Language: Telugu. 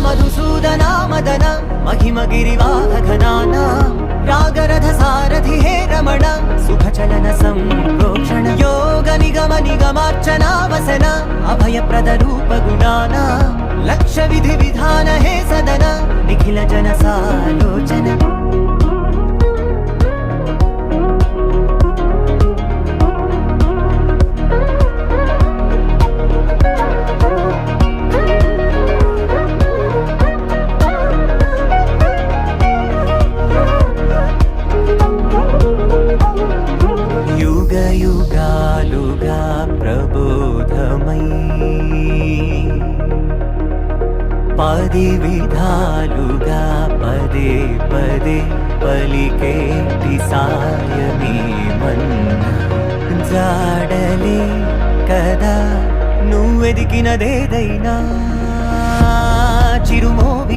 మధుసూదనా మదన మహిమ గిరివాహఘనాన రాగరథ సారథి హే రమణ సుఖచలన సంప్రోక్షణ యోగ నిగమ నిగమార్చనా వసన అభయప్రద రూప గుణాన లక్ష్య విధి విధాన హే సదన నిఖిల జన సాలోచన युगालुगा प्रबोधमयी पदि विधालुगा पदे पदे पलिकेटि सायमी मन्ना जाडले कदा నువ్వెదికినదేదైనా